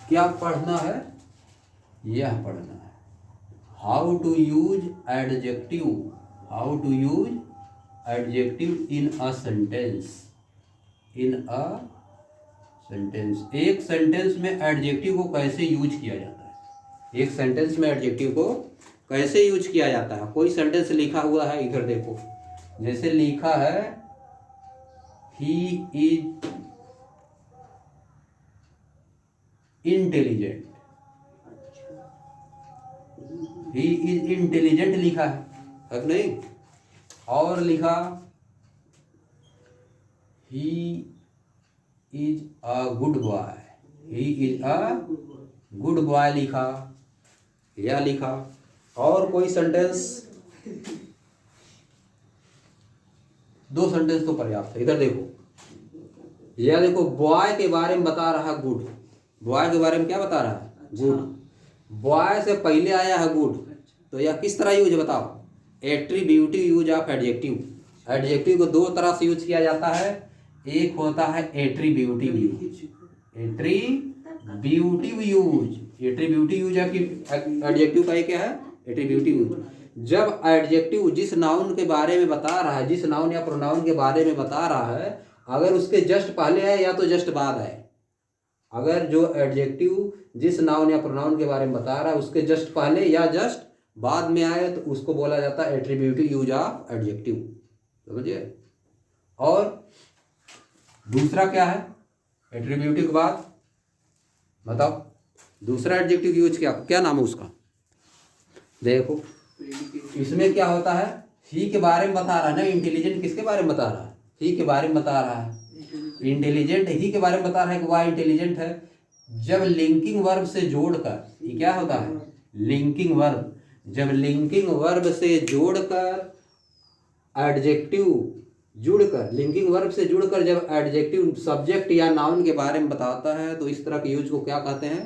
क्या पढ़ना है? यह पढ़ना है। How to use adjective, how to use adjective in a sentence, in a sentence. एक सेंटेंस में एडजेक्टिव को कैसे यूज किया जाता है, एक सेंटेंस में एडजेक्टिव को कैसे यूज किया जाता है। कोई सेंटेंस लिखा हुआ है, इधर देखो, जैसे लिखा है he is intelligent, he is intelligent लिखा है कि नहीं? और लिखा he is a good boy, he is a good boy लिखा, या लिखा। और कोई सेंटेंस, दो सेंटेंस तो पर्याप्त है। इधर देखो, यह देखो, बॉय के बारे में बता रहा है गुड, बॉय के बारे में क्या बता रहा है? गुड। बॉय से पहले आया है गुड, तो यह किस तरह यूज बताओ? Attributive use of adjective. Adjective को दो तरह से यूज किया जाता है। एक होता है attributive use, attributive use, attributive use adjective का क्या है? Attributive use. जब एडजेक्टिव जिस नाउन के बारे में बता रहा है, जिस नाउन या प्रोनाउन के बारे में बता रहा है, अगर उसके जस्ट पहले है या तो जस्ट बाद है, अगर जो एडजेक्टिव जिस नाउन या प्रोनाउन के बारे में बता रहा है उसके जस्ट पहले या जस्ट बाद में आए तो उसको बोला जाता है एट्रीब्यूटिव यूज ऑफ एडजेक्टिव। समझिए? और दूसरा क्या है एट्रीब्यूटिव के बाद? बताओ, दूसरा एडजेक्टिव यूज क्या नाम है उसका? देखो, इसमें क्या होता है? ही के बारे में बता रहा है ना, इंटेलिजेंट किसके बारे में बता रहा है? ही के बारे में बता रहा है, इंटेलिजेंट ही के बारे में बता रहा है कि वह इंटेलिजेंट है। जब लिंकिंग वर्ब से जोड़कर, ये क्या होता है? Linking verb. जब लिंकिंग वर्ब से जोड़कर एडजेक्टिव जुड़कर, लिंकिंग वर्ब से जुड़कर जब एडजेक्टिव सब्जेक्ट या नाउन के बारे में बताता है तो इस तरह के यूज को क्या कहते हैं?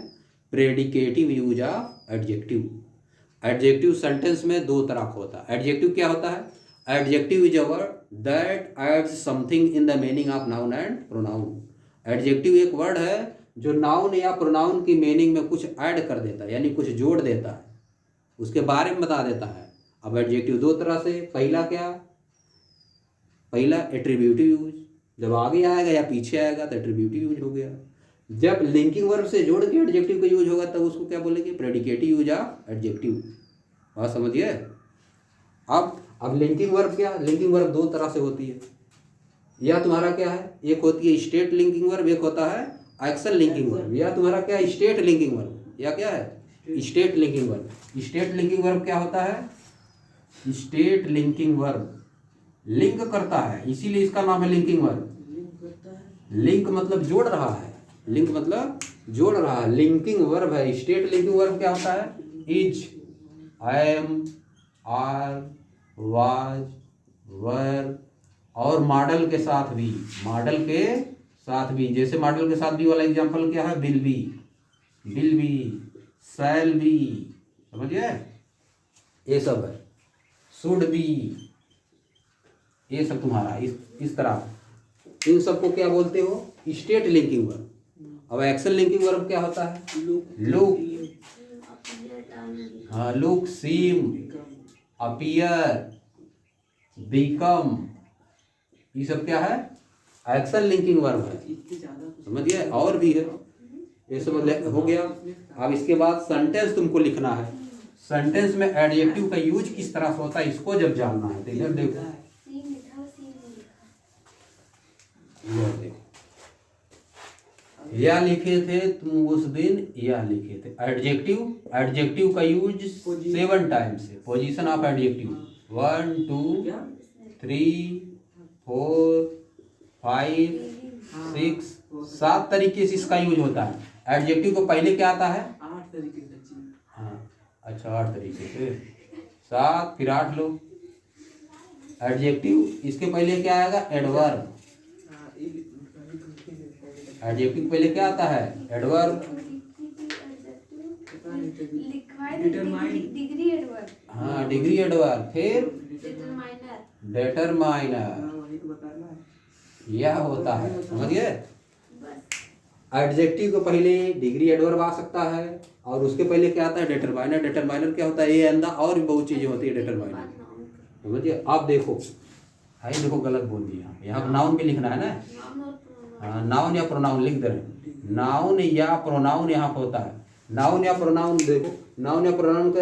Predicative use of adjective. Adjective sentence में दो तरह का होता है। एडजेक्टिव क्या होता है? Adjective is a word that adds something in the meaning of noun and pronoun. Adjective एक वर्ड है जो नाउन या प्रोनाउन की मीनिंग में कुछ ऐड कर देता है, यानी कुछ जोड़ देता है, उसके बारे में बता देता है। अब एडजेक्टिव दो तरह से, पहला क्या? पहला एट्रीब्यूटिव यूज, जब आगे आएगा या पीछे आएगा तो एट्रीब्यूटिव यूज हो गया। जब लिंकिंग वर्ब से जोड़ के एडजेक्टिव का यूज होगा तब उसको क्या बोलेंगे? Predicative use of adjective. बात समझिए? अब लिंकिंग वर्ब क्या? लिंकिंग वर्ब दो तरह से होती है। या तुम्हारा क्या है? एक होती है स्टेट लिंकिंग वर्ब, एक होता है एक्शन लिंकिंग वर्ब। या तुम्हारा क्या है? स्टेट लिंकिंग वर्ब, या क्या है? State linking verb. State linking verb क्या होता है? स्टेट लिंकिंग वर्ब लिंक करता है, इसीलिए इसका नाम है लिंकिंग वर्ब। लिंक मतलब जोड़ रहा है, लिंक मतलब जोड़ रहा है, लिंकिंग वर्ब है। स्टेट लिंकिंग वर्ब क्या होता है? इज, एम, आर, वाज, वर, और मॉडल के साथ भी, मॉडल के साथ भी। जैसे मॉडल के साथ भी वाला एग्जांपल क्या है? Will be, will be, shall be. समझिए? ये सब है। शुड बी, ये सब तुम्हारा इस तरह। इन सबको क्या बोलते हो? State linking verb. अब एक्शन लिंकिंग वर्ब क्या होता है? लुक, हाँ, लुक, सीम, अपीयर, बिकम, ये सब क्या है? एक्शन लिंकिंग वर्ब है। समझिए? और भी है, ये सब हो गया। अब इसके बाद सेंटेंस तुमको लिखना है। सेंटेंस में एडजेक्टिव का यूज किस तरह से होता है इसको जब जानना है तो इधर देखो, या लिखे थे तुम उस दिन, या लिखे थे। एडजेक्टिव, एडजेक्टिव का यूज 7 टाइम्स है। पोजीशन ऑफ एडजेक्टिव 1 2 3 4 5 6 7 तरीके से इसका यूज होता है। एडजेक्टिव को पहले क्या आता है? 8 तरीके से। हाँ, अच्छा, 8 तरीके से, 7 फिर 8 लो। एडजेक्टिव इसके पहले क्या आएगा? एडवर्ब। एडजेक्टिव पहले क्या आता है? एडवर्ब। डिग्री एडवर्ब, हाँ, डिग्री एडवर्ब। फिर डिटरमाइनर, यह होता है। समझिए? एडजेक्टिव के पहले डिग्री एडवर्ब आ सकता है और उसके पहले क्या आता है डिटरमाइनर। डिटरमाइनर क्या होता है ए एंड द, और भी बहुत चीजें होती है डिटरमाइनर, समझिए। आप देखो, हाई देखो गलत बोल दिया, यहाँ पर नाउन भी लिखना है ना, नाउन या प्रोनाउन लिख दे रहे। नाउन या प्रोनाउन यहाँ पर होता है। नाउन या प्रोनाउन देखो, नाउन या प्रोनाउन का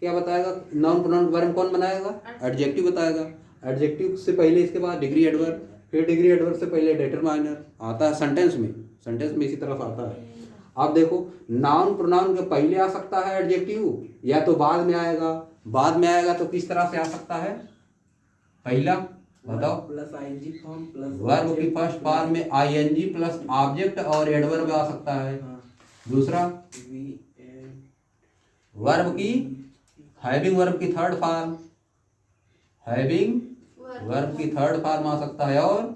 क्या बताएगा, नाउन प्रोनाउन के बारे में कौन बनाएगा, एडजेक्टिव बताएगा। एडजेक्टिव से पहले इसके बाद डिग्री एडवर्ब, फिर डिग्री एडवर्ब से पहले डिटरमाइनर आता है सेंटेंस में। सेंटेंस में इसी तरफ आता है। आप देखो, नाउन प्रोनाउन के पहले आ सकता है एडजेक्टिव, या तो बाद में आएगा। बाद में आएगा तो किस तरह से आ सकता है, पहला बताओ, plus ING form plus verb की फर्स्ट फॉर्म में आईएनजी प्लस ऑब्जेक्ट और एडवर्ब आ सकता है। दूसरा वर्ब की हैविंग वर्ब की थर्ड फॉर्म, हैविंग वर्ब की थर्ड फॉर्म आ सकता है, और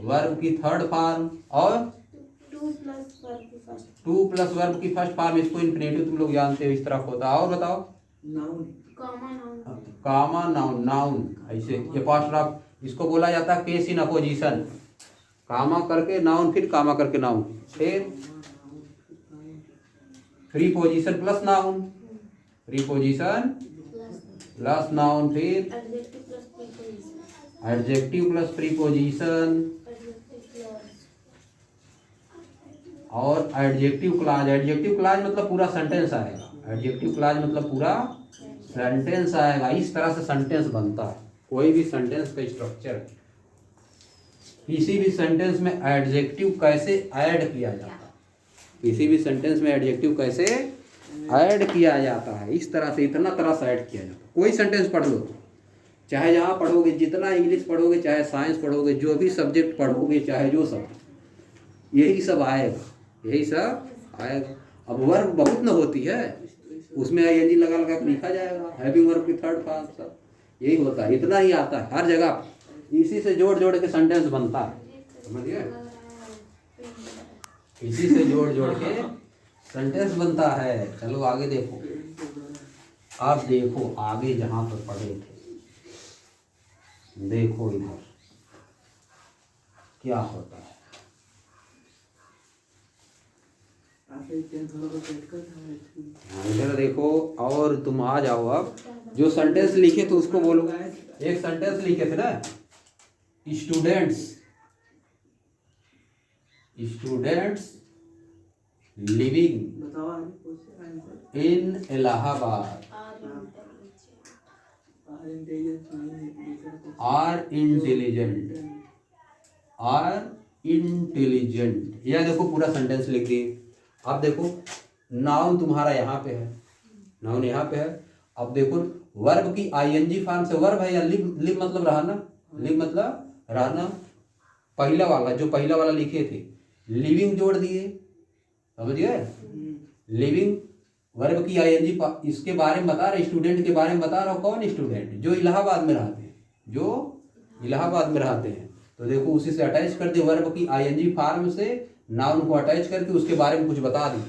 वर्ब की थर्ड फॉर्म, और टू प्लस वर्ब की फर्स्ट फॉर्म। इसको इन्फिनेटिव तुम लोग जानते हो, इस तरह होता है। और बताओ, नाउन कामा नाउन, नाउन ऐसे ये पास्ट, इसको बोला जाता है केस इन अपोजिशन। कामा करके नाउन, फिर कामा करके नाउन, फिर preposition plus noun, preposition plus noun, फिर एडजेक्टिव प्लस प्रीपोजिशन, और एडजेक्टिव क्लॉज। एडजेक्टिव क्लॉज मतलब पूरा सेंटेंस आएगा। एडजेक्टिव क्लॉज मतलब पूरा सेंटेंस आएगा। इस तरह से सेंटेंस बनता है। कोई भी सेंटेंस का स्ट्रक्चर, किसी भी सेंटेंस में एडजेक्टिव कैसे ऐड किया जाता है, किसी भी सेंटेंस में एडजेक्टिव कैसे ऐड किया जाता है, इस तरह से, इतना तरह से ऐड किया जाता है। कोई सेंटेंस पढ़ लो, चाहे जहाँ पढ़ोगे, जितना इंग्लिश पढ़ोगे, चाहे साइंस पढ़ोगे, जो भी सब्जेक्ट पढ़ोगे, चाहे जो सब, यही सब आएगा, यही सब आएगा। अब वर्ब बहुत न होती है, उसमें आईएनजी लगा लगा के लिखा जाएगा, हैविंग वर्ब की थर्ड फॉर्म, सब यही होता है। इतना ही आता है हर जगह, इसी से जोड़ जोड़ के सेंटेंस बनता है, समझिए। इसी से जोड़ जोड़ के सेंटेंस बनता है। चलो आगे देखो, आप देखो आगे जहाँ पर पढ़े थे, देखो इधर क्या होता है। इधर देखो, और तुम आ जाओ। अब जो सेंटेंस लिखे थे उसको बोलो। एक सेंटेंस लिखे थे ना, students living in Allahabad are intelligent. यह देखो पूरा सेंटेंस लिख दिए। अब देखो, नाउन तुम्हारा यहाँ पे है, नाउन यहाँ पे है। अब देखो, वर्ब की आईएनजी फॉर्म से वर्ब है या लिव मतलब रहना, लिव मतलब रहना। पहला वाला, जो पहला वाला लिखे थे, लिविंग जोड़ दिए, समझिए। लिविंग वर्ब की आईएनजी, इसके बारे में बता रहे, स्टूडेंट के बारे में बता रहा हूँ। कौन स्टूडेंट? जो इलाहाबाद में रहते हैं, जो इलाहाबाद में रहते हैं। तो देखो, उसी से अटैच कर दिए, वर्ब की आईएनजी फॉर्म से नाउन को अटैच करके उसके बारे में कुछ बता दिए।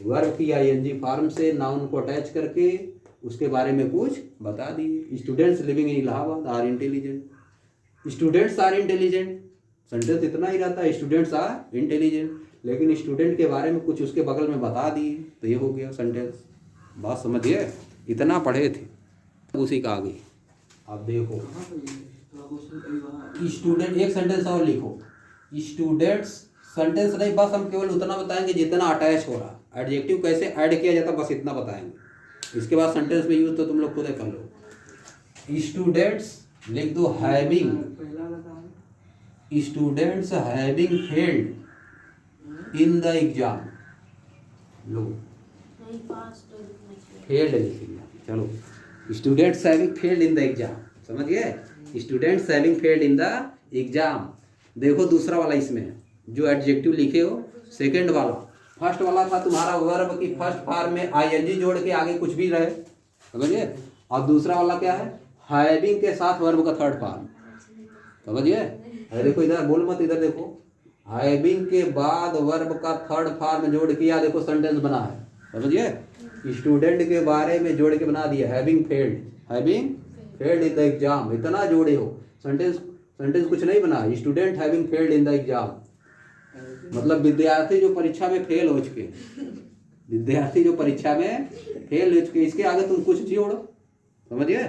वर्ब की आईएनजी फॉर्म से नाउन को अटैच करके उसके बारे में कुछ बता दिए। Students living in Allahabad are intelligent. Students are intelligent, sentence इतना ही रहता है, स्टूडेंट्स आर इंटेलिजेंट। लेकिन स्टूडेंट के बारे में कुछ उसके बगल में बता दिए, तो ये हो गया सेंटेंस। बात समझिए, इतना पढ़े थे, उसी का आगे आप देखो। स्टूडेंट, एक सेंटेंस और लिखो। स्टूडेंट्स, सेंटेंस नहीं, बस हम केवल उतना बताएंगे जितना अटैच हो रहा। एडजेक्टिव कैसे ऐड किया जाता, बस इतना बताएंगे। इसके बाद सेंटेंस में यूज तो तुम लोग खुद कर लो। स्टूडेंट्स लिख दो having, students having failed in the exam. Low failed लिखिए, चलो। Students having failed in the exam, समझ गए? Students having failed in the exam. देखो दूसरा वाला इसमें है, जो एडजेक्टिव लिखे हो, सेकंड वाला। फर्स्ट वाला था तुम्हारा वर्ब की फर्स्ट फॉर्म में आईएनजी जोड़ के आगे कुछ भी रहे, समझिए। और दूसरा वाला क्या है, हैविंग के साथ वर्ब का थर्ड फॉर्म, समझिए। देखो इधर बोल मत, इधर देखो, हैविंग के बाद वर्ब का थर्ड फॉर्म जोड़ किया, देखो सेंटेंस बना है, समझिए। स्टूडेंट के बारे में जोड़ के बना दिया, having failed in the exam. इतना जोड़े हो, सेंटेंस कुछ नहीं बना। Student having failed in the exam, मतलब विद्यार्थी जो परीक्षा में फेल हो चुके हैं, विद्यार्थी जो परीक्षा में फेल हो चुके हैं, इसके आगे तुम कुछ जोड़ो, समझिए।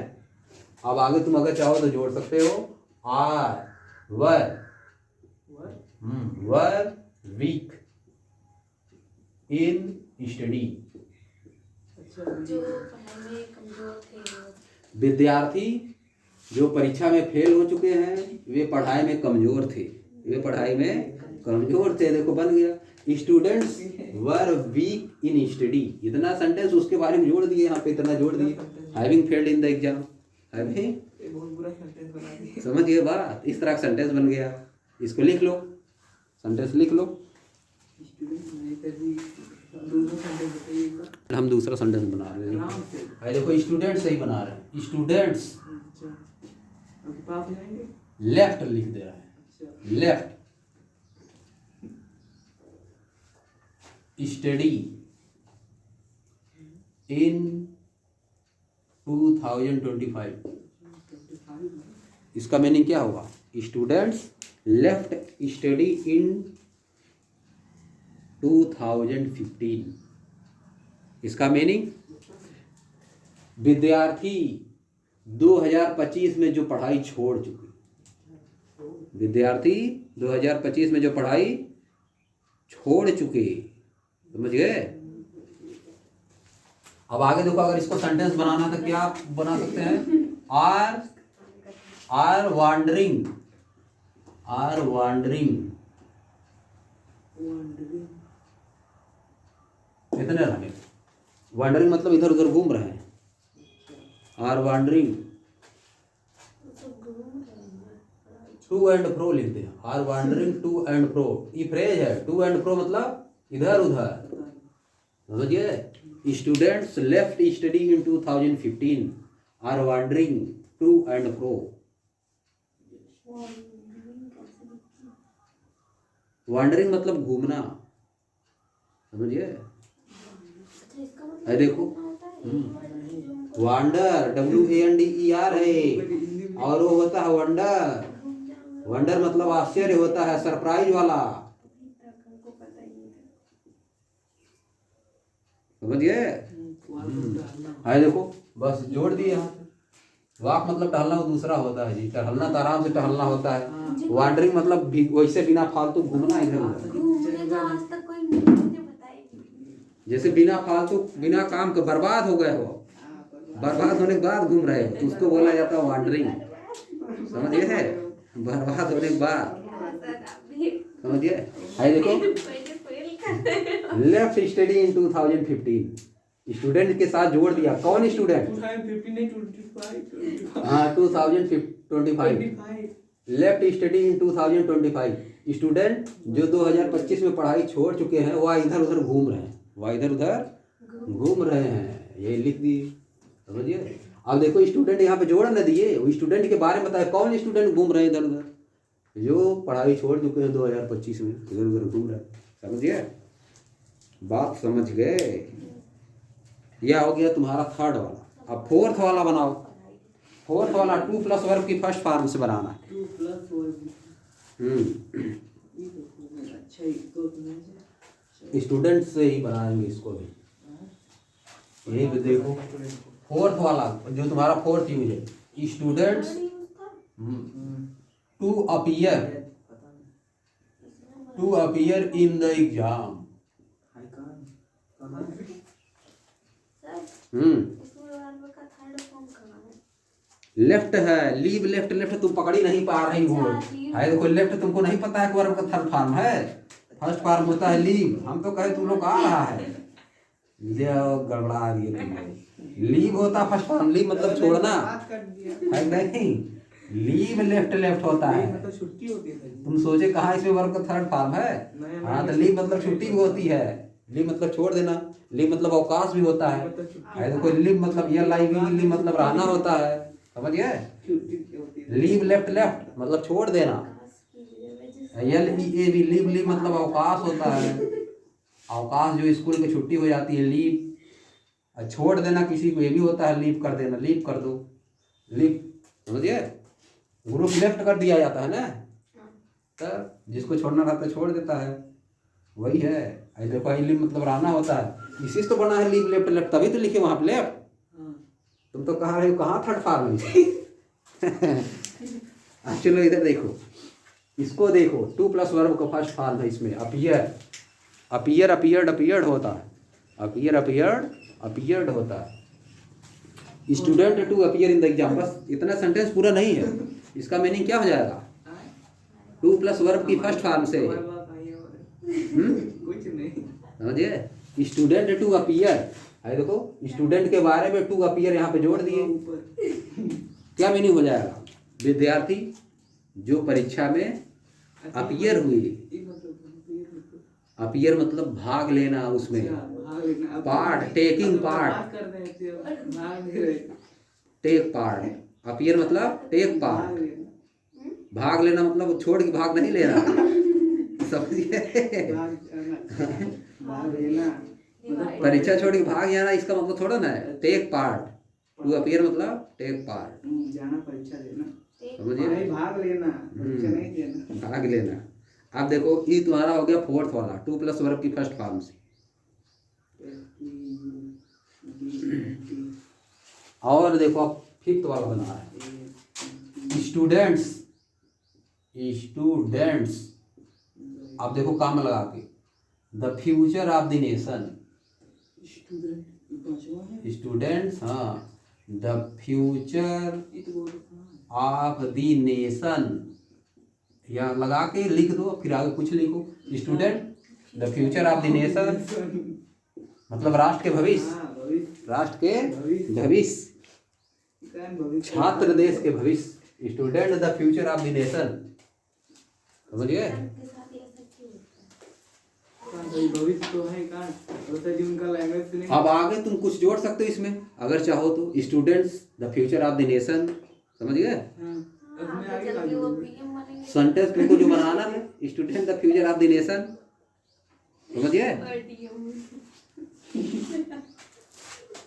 अब आगे तुम अगर चाहो तो जोड़ सकते हो are were weak in study. जो पढ़ाई में कमजोर थे वो। विद्यार्थी जो परीक्षा में फेल हो चुके हैं वे पढ़ाई में कमजोर थे, वे पढ़ाई में कमजोर थे। देखो बन गया, students were weak in study. इतना सेंटेंस उसके बारे में जोड़ दिए, यहाँ पे इतना जोड़ दिए, having failed in the exam, having, बहुत बुरा सेंटेंस बना दिया। समझ गए बात। इस तरह का सेंटेंस बन गया, इसको लिख लो, सेंटेंस लिख लो। स्टूडेंट नहीं तभी दूसरा सेंटेंस बताइएगा। हम दूसरा सेंटेंस बना रहे हैं, आराम से। अरे देखो स्टूडेंट्स सही बना रहे हैं, स्टूडेंट्स अच्छा, अब पाप जाएंगे। लेफ्ट लिख दे रहा है, अच्छा, लेफ्ट स्टडी इन 2025। इसका मीनिंग क्या होगा? Students left study in 2015। इसका मीनिंग विद्यार्थी 2025 में जो पढ़ाई छोड़ चुके, विद्यार्थी 2025 में जो पढ़ाई छोड़ चुके, समझ गए। अब आगे देखो, अगर इसको सेंटेंस बनाना तो क्या बना सकते हैं? आर वांडरिंग, आर वांडरिंग कितने रहे? वांडरिंग मतलब इधर उधर घूम रहे हैं, are wandering to and fro लिख दे, are wandering to and fro. ये फ्रेज है, टू एंड फ्रो मतलब इधर उधर, समझिए। Students left study in 2015 are wandering to and fro. Wandering मतलब घूमना, समझिए। अच्छा, इसका मतलब है देखो, वांडर WANDER है, और वो होता है वंडर। वंडर मतलब आश्चर्य होता है, सरप्राइज वाला, समझिए। है देखो, बस जोड़ दिए यहाँ पे। वॉक मतलब टहलना, वो दूसरा होता है जी, टहलना तो आराम से टहलना होता है। वांडरिंग मतलब वैसे बिना फालतू घूमना इधर उधर, घूमने का आज तक कोई मुझे बताया नहीं। जैसे बिना फालतू बिना काम के बर्बाद हो गए हो, बर्बाद होने के बाद घूम रहे हो तो उसको बोला जाता है वांडरिंग, समझिए है, बर्बाद होने के बाद, समझिए। है देखो, लेफ्ट स्टडी इन 2015, स्टूडेंट के साथ जोड़ दिया। कौन स्टूडेंट? 2025। हाँ 2025, लेफ्ट स्टडी इन 2025। स्टूडेंट जो 2025 में पढ़ाई छोड़ चुके हैं वह इधर उधर घूम रहे हैं, वह इधर उधर घूम रहे हैं, ये लिख दिए, समझिए। अब देखो स्टूडेंट यहाँ पे जोड़ न दिए, वो स्टूडेंट के बारे में बताए, कौन स्टूडेंट घूम रहे हैं इधर उधर? जो पढ़ाई छोड़ चुके हैं 2025 में, इधर उधर घूम रहे हैं, समझिए। बात समझ गए? यह हो गया तुम्हारा थर्ड वाला। अब फोर्थ वाला बनाओ। फोर्थ वाला टू प्लस वर्ब की फर्स्ट फॉर्म से बनाना है। 2 प्लस वर्ब। अच्छा, इसको तो स्टूडेंट से ही बनाएंगे इसको भी। ये भी देखो, फोर्थ वाला जो तुम्हारा फोर्थ यूज है, students to appear in the exam. Left है, लीव लेफ्ट, लेफ्ट तुम पकड़ ही नहीं पा रही हो। है देखो, लेफ्ट तुमको नहीं पता है कि वर्ब का थर्ड फॉर्म है, फर्स्ट फॉर्म होता है लीव। हम तो कहे तुम लोग आ रहा है, गड़बड़ा रही है तुम। लीव होता फर्स्ट फॉर्म, लीव मतलब छोड़ना है, नहीं, लीव लेफ्ट लेफ्ट होता है। मतलब छुट्टी होती है। तुम सोचे कहाँ इसमें वर्ब का थर्ड फॉर्म है? हाँ, तो लीव मतलब छुट्टी भी होती है, लीव मतलब छोड़ देना, लीव मतलब अवकाश भी होता है। देखो लीव मतलब ये लीव मतलब रहना होता है, समझिए। लीव लेफ्ट लेफ्ट मतलब छोड़ देना, लीव लीव मतलब अवकाश होता है, अवकाश जो स्कूल की छुट्टी हो जाती है, लीव। छोड़ देना किसी को ये भी होता है, लीव कर देना, लीव कर दो, लीव, समझिए। ग्रुप लेफ्ट कर दिया जाता है ना, तब जिसको छोड़ना रहता है छोड़ देता है, वही है। ऐसे देखो लिव मतलब रहना होता है, इसी से तो बना है लिव लेफ्ट लेफ्ट, तभी तो लिखे वहाँ पे लेफ्ट। हाँ तुम तो कहाँ रहे हो, कहाँ थर्ड फॉर्म है। चलो इधर देखो, इसको देखो, टू प्लस वर्ब का फर्स्ट फॉर्म है इसमें अपीयर, अपीयर अपीयर्ड अपीयर्ड होता है, अपीयर अपीयर्ड अपीयर्ड होता है। Student to appear in the exam, बस इतना सेंटेंस पूरा नहीं है, इसका मीनिंग क्या हो जाएगा, टू प्लस वर्ब की फर्स्ट फॉर्म से। हमारे बात आई है और कुछ नहीं। समझिए, स्टूडेंट टू अपीयर, अरे देखो स्टूडेंट के बारे में टू अपीयर यहाँ पे जोड़ दिए, ऊपर क्या मीनिंग हो जाएगा, विद्यार्थी जो परीक्षा में अपीयर हुई। ये मतलब अपीयर मतलब भाग लेना उसमें, भाग लेना, अब पार्ट, टेकिंग पार्ट, बात कर रहे थे भाग नहीं रहे, टेक पार्ट। अपीयर मतलब टेक भाग पार्ट, लेना, भाग लेना मतलब छोड़ के भाग नहीं लेना। समझिए, भाग लेना मतलब परीक्षा छोड़ के भाग जाना इसका मतलब थोड़ा ना है, टेक पार्ट। टू अपीयर मतलब टेक पार्ट, जाना परीक्षा देना, समझिए, नहीं भाग लेना, परीक्षा नहीं देना। भाग लेना। अब देखो ये तुम्हारा हो गया फोर्थ वाला, टू प्लस वर्ब की फर्स्ट फॉर्म से। और देखो अब फिफ्थ वाला बना है, स्टूडेंट्स, स्टूडेंट्स। अब देखो काम लगा के, the future of the nation, student पांचवा है, स्टूडेंट्स, हाँ, द फ्यूचर ये तो बोलो ऑफ द नेशन, या लगा के लिख दो, फिर आगे कुछ लिखो, student the future of the nation मतलब राष्ट्र के भविष्य, हाँ भविष्य, राष्ट्र के भविष्य, भविष्य छात्र देश के भविष्य, student the future of the nation. समझ गए, के साथ ये सब क्यों होता है? भविष्य तो है कहाँ होता है जी, उनका लैंग्वेज से नहीं। अब आगे तुम कुछ जोड़ सकते हो इसमें अगर चाहो तो, students the future of the nation, समझ गए, हाँ उसमें हाँ, आगे जल्दी वो पीएम बनेंगे। सेंटेंस तुमको जो बनाना है, student the future of the nation, समझ गए। और डीएम।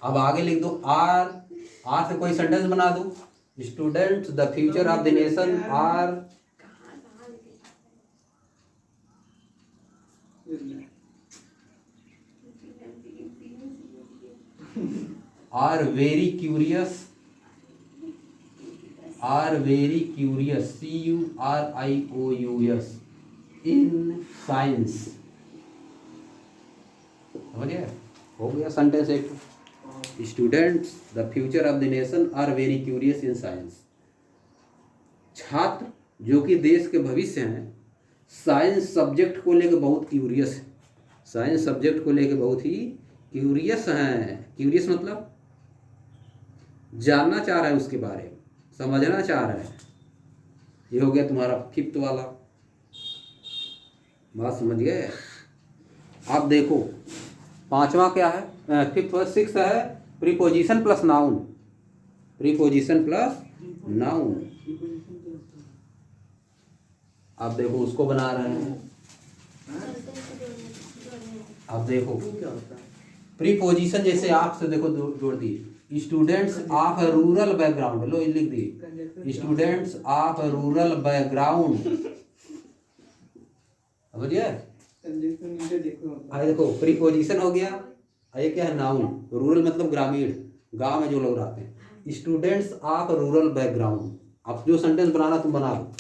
अब आगे लिख दो आर, आर से कोई सेंटेंस बना दो, students the future of the nation are, कहाँ कहाँ लिखे are very curious, are very curious, CURIOUS in science. समझिए, हो गया सेंटेंस एक, students the future of the nation are very curious in science, छात्र जो कि देश के भविष्य हैं, साइंस सब्जेक्ट को लेकर बहुत क्यूरियस है, साइंस सब्जेक्ट को लेकर बहुत ही क्यूरियस हैं। क्यूरियस मतलब जानना चाह रहा है उसके बारे में, समझना चाह रहा है। ये हो गया तुम्हारा फिफ्थ वाला, बात समझ गए। अब देखो पांचवा क्या है, फिफ्थ और सिक्स है preposition plus noun, preposition plus noun. अब देखो उसको बना रहे हैं, अब देखो क्या होता है? प्रीपोजिशन जैसे आप से देखो जोड़ दी, स्टूडेंट्स ऑफ रूरल बैकग्राउंड, लो लिख दी, स्टूडेंट्स ऑफ रूरल बैकग्राउंड, समझिए। देखो प्रीपोजिशन हो गया, ये क्या है, नाउन, रूरल मतलब ग्रामीण, गांव में जो लोग रहते हैं, स्टूडेंट्स ऑफ रूरल बैकग्राउंड। अब जो सेंटेंस बनाना तुम बना दो,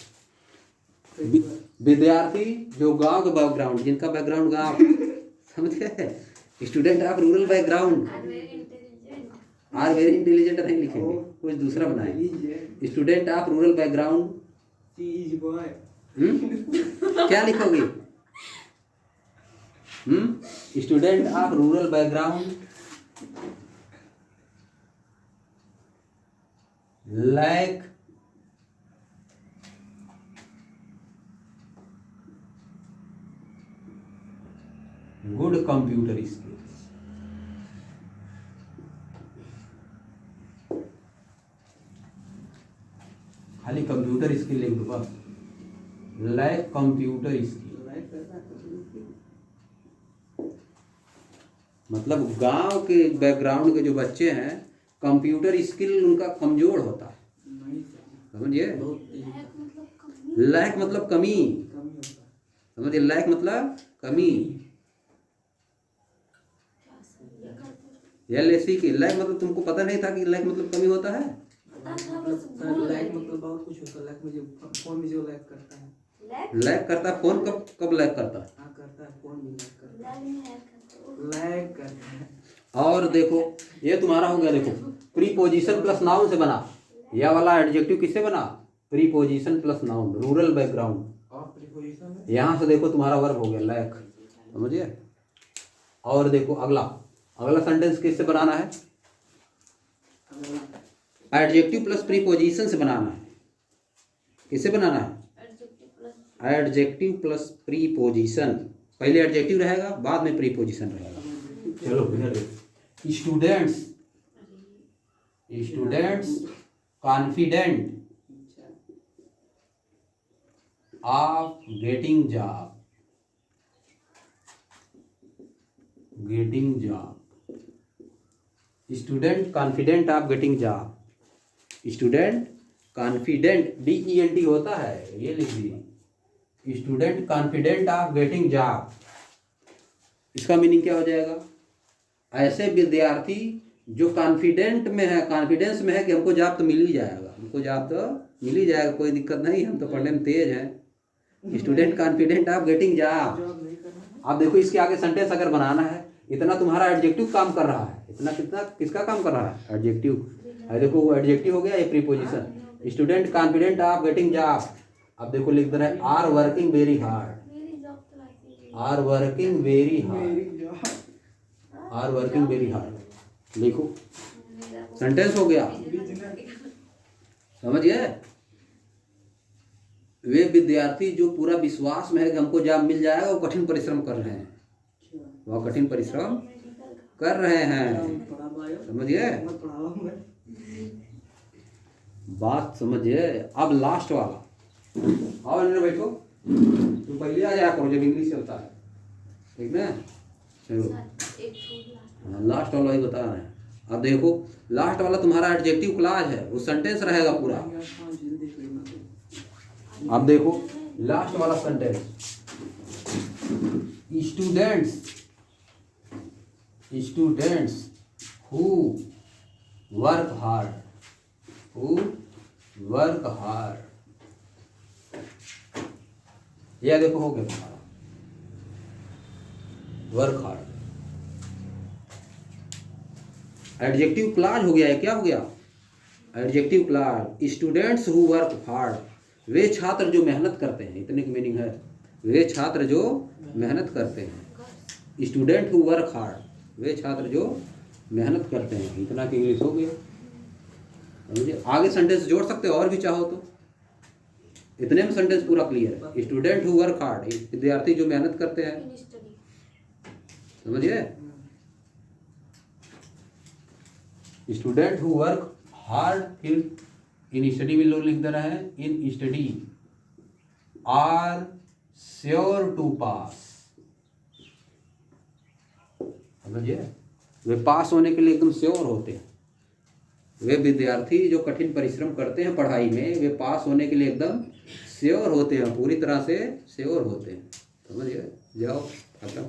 विद्यार्थी जो गांव के बैकग्राउंड, जिनका बैकग्राउंड गांव, समझ गए, student of rural background, are very intelligent नहीं लिखेंगे, कुछ दूसरा बनाएंगे, स्टूडेंट ऑफ रूरल बैकग्राउंड, क्या लिखोगे, student of rural background lack good computer skills, खाली कंप्यूटर स्किल लिख दो बस, लैक कंप्यूटर स्किल, मतलब गांव के बैकग्राउंड के जो बच्चे हैं कंप्यूटर स्किल उनका कमजोर होता है, समझिए। लैक मतलब कमी, समझिए, लैक मतलब कमी। LAC की लैक मतलब तुमको पता नहीं था कि लैक मतलब कमी होता है? लैग मतलब बहुत कुछ होता है। लैग में जो फोन में जो लैग करता है। लैक करता है फोन, कब कब लैक करता है? हाँ करता है, फोन भी लैग करता है। लैग करता है। और देखो ये तुम्हारा हो गया, देखो प्रीपोजिशन प्लस नाउन से बना। यह वाला एडजेक्टिव किससे बना? Preposition plus noun, rural background. और प्रीपोजिशन में यहाँ से देखो तुम्हारा वर्ब हो गया लैक, समझिए। और देखो अगला अगला सेंटेंस किससे बनाना है? एडजेक्टिव प्लस प्रीपोजिशन से बनाना है। किससे बनाना है? Adjective plus preposition. पहले एडजेक्टिव रहेगा, बाद में प्रीपोजिशन रहेगा। चलो इधर देखो, students students confident of getting job, getting job. Student confident of getting job, student confident DENT होता है, ये लिख दीजिए, student confident of getting job. इसका मीनिंग क्या हो जाएगा? ऐसे विद्यार्थी जो कॉन्फिडेंट में है, कॉन्फिडेंस में है कि हमको जॉब तो मिल ही जाएगा, हमको जॉब तो मिल ही जाएगा, कोई दिक्कत नहीं, हम तो पढ़ने में तेज हैं। Student confident of getting job. Job नहीं करना है। आप देखो इसके आगे सेंटेंस अगर बनाना है, इतना तुम्हारा एडजेक्टिव काम कर रहा है, इतना कितना किसका काम कर रहा है? एडजेक्टिव। देखो वो एडजेक्टिव हो गया, ये preposition. Student confident of getting job. अब देखो लिख दे रहा है are working very hard, are working very hard, मेरी job are working very hard. लिखो सेंटेंस हो गया, बिजनेस। समझ गए? वे विद्यार्थी जो पूरा विश्वास में है कि हमको जॉब मिल जाएगा, वो कठिन परिश्रम कर रहे हैं, वह कठिन परिश्रम कर रहे हैं, पढ़ा भाई, समझ गए? मत पढ़ाओ मैं। बात समझिए। अब लास्ट वाला, आओ अंदर बैठो, तुम पहले आ जाया करो जब इंग्लिश चलता है, ठीक ना? चलो लास्ट वाला ही बता रहे हैं। अब देखो लास्ट वाला तुम्हारा एडजेक्टिव क्लॉज है, वो सेंटेंस रहेगा पूरा। हाँ, जल्दी करना। अब देखो लास्ट वाला sentence, students who work hard, who work hard. यह देखो हो गया तुम्हारा वर्क हार्ड। एडजेक्टिव क्लॉज हो गया है, क्या हो गया? Adjective clause. Students who work hard, वे छात्र जो मेहनत करते हैं, इतने की मीनिंग है, वे छात्र जो मेहनत करते हैं। स्टूडेंट हु वर्क हार्ड, वे छात्र जो मेहनत करते हैं, इतना की इंग्लिश हो गया, समझिए। आगे सेंटेंस जोड़ सकते हो और भी चाहो तो, इतने में सेंटेंस पूरा क्लियर है। स्टूडेंट हु वर्क हार्ड, विद्यार्थी जो मेहनत करते हैं, समझिए। स्टूडेंट हु वर्क हार्ड, फिर इन स्टडी में लोग लिख दे रहे हैं, in study are sure to पास, समझिए। वे पास होने के लिए एकदम श्योर होते हैं। वे विद्यार्थी जो कठिन परिश्रम करते हैं पढ़ाई में, वे पास होने के लिए एकदम श्योर होते हैं, पूरी तरह से श्योर होते हैं, समझिए। जाओ खत्म।